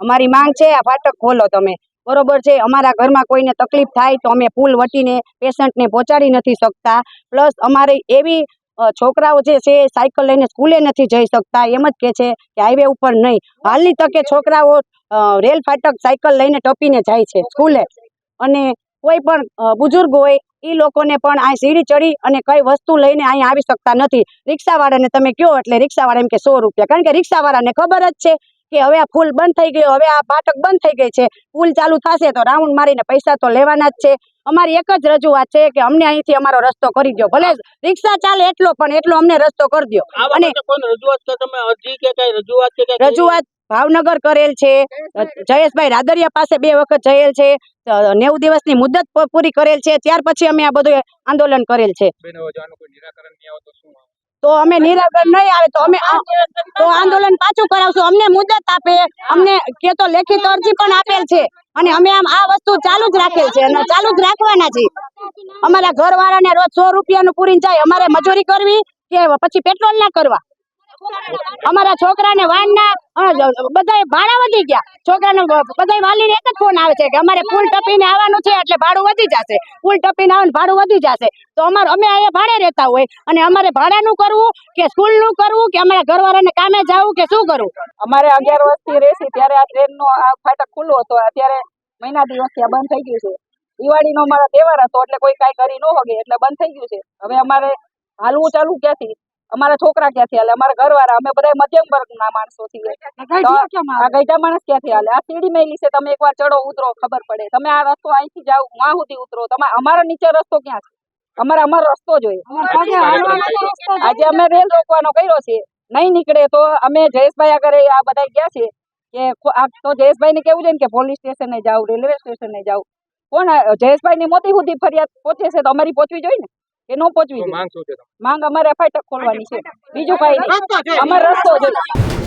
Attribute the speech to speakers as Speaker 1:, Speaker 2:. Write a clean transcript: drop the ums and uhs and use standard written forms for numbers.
Speaker 1: અમારી માંગ છે આ ફાટક ખોલો તમે, બરોબર છે। અમારા ઘરમાં કોઈને તકલીફ થાય તો અમે પુલ વટીને પેશન્ટને પહોંચાડી નથી શકતા। પ્લસ અમારે એવી છોકરાઓ જે છે સાયકલ લઈને સ્કૂલે નથી જઈ શકતા, એમ જ કે છે કે હાઈવે ઉપર નહીં। હાલની તકે છોકરાઓ રેલ ફાટક સાયકલ લઈને ટપીને જાય છે સ્કૂલે, અને કોઈ પણ બુજુર્ગ હોય એ લોકોને પણ આ સીડી ચડી અને કઈ વસ્તુ લઈને અહીંયા આવી શકતા નથી। રિક્ષાવાળાને તમે કહો એટલે રિક્ષાવાળા એમ કે 100 રૂપિયા, કારણ કે રિક્ષાવાળાને ખબર જ છે કે હવે આ પુલ બંધ થઈ ગયો, હવે આ ફાટક બંધ થઈ ગઈ છે, પુલ ચાલુ થશે તો રાઉન્ડ મારીને પૈસા તો લેવાના જ છે। અમારી એક જ રજૂઆત છે કે અમને અહીંથી અમારો રસ્તો કરી દો, ભલે રિક્ષા ચાલે એટલો, પણ એટલો અમને રસ્તો કરી દો। અને રજૂઆત ભાવનગર કરેલ છે, જયેશભાઈ રાદરિયા પાસે 2 વખત જયેલ છે, 90 દિવસની મુદત પૂરી કરેલ છે, ત્યાર પછી અમે આ બધું આંદોલન કરેલ છે। તો અમે નિરાકરણ નહીં આવે તો અમે તો આંદોલન પાછું કરાવશું। અમને મુદત આપે, અમને કે તો લેખિત અરજી પણ આપેલ છે, અને અમે આમ આ વસ્તુ ચાલુ જ રાખેલ છે અને ચાલુ જ રાખવાના છે। અમારા ઘરવાળાને રોજ 100 રૂપિયાનું પૂરીને જાય, અમારે મજૂરી કરવી કે પછી પેટ્રોલ ના કરવા? અમારા છોકરાને વાનના બધાય ભાડા વધી ગયા, છોકરાને બધાય વાલીને એક જ ફોન આવે છે કે અમારે પુલ ટપીને આવવાનું છે એટલે ભાડું વધી જશે, પુલ ટપીને આવવાનું ભાડું વધી જશે। તો અમે અહીંયા ભાડે રહેતા હોય અને અમારે ભાડાનું કરવું કે સ્કૂલનું કરવું કે અમારા ઘરવાળાને કામે જવું કે શું કરવું? અમારે 11 વર્ષથી રહેશે ત્યારે આ ટ્રેનનો આ ફાટક ખુલ્લો હતો, અત્યારે મહિના દિવસથી આ બંધ થઈ ગયું છે। દિવાળીનો અમારો તહેવાર હતો એટલે કોઈ કાંઈ કરી ન શકે એટલે બંધ થઈ ગયું છે। હવે અમારે હાલવું ચાલુ ક્યાંથી? અમારા છોકરા ક્યાંથી હાલે? અમારા ઘરવાળા અમે બધા મધ્યમ વર્ગના માણસો છીએ, આ ગઈઢા માણસ ક્યાંથી હાલે? આ સીડી મેલી છે, તમે એકવાર ચડો ઉતરો ખબર પડે। તમે આ રસ્તો અહીંથી જાઓ માં સુધી ઉતરો, તમે અમારા નીચે રસ્તો ક્યાં છે? અમારો રસ્તો જોઈએ। આજે અમે રેલ રોકવાનો કર્યો છે, નહીં નીકળે તો અમે જયેશભાઈ આગળ આ બધા ગયા છે કે તો જયેશભાઈ ને કેવું છે કે પોલીસ સ્ટેશને જાવ, રેલવે સ્ટેશને જાવ। કોણ જયેશભાઈ ની મોટી સુધી ફરિયાદ પહોંચે છે તો અમારી પહોંચવી જોઈએ ને કે ન પહોંચવી જોઈએ? માંગ અમારે ફાટક ખોલવાની છે, બીજું કઈ નહીં, અમારો રસ્તો જોઈએ।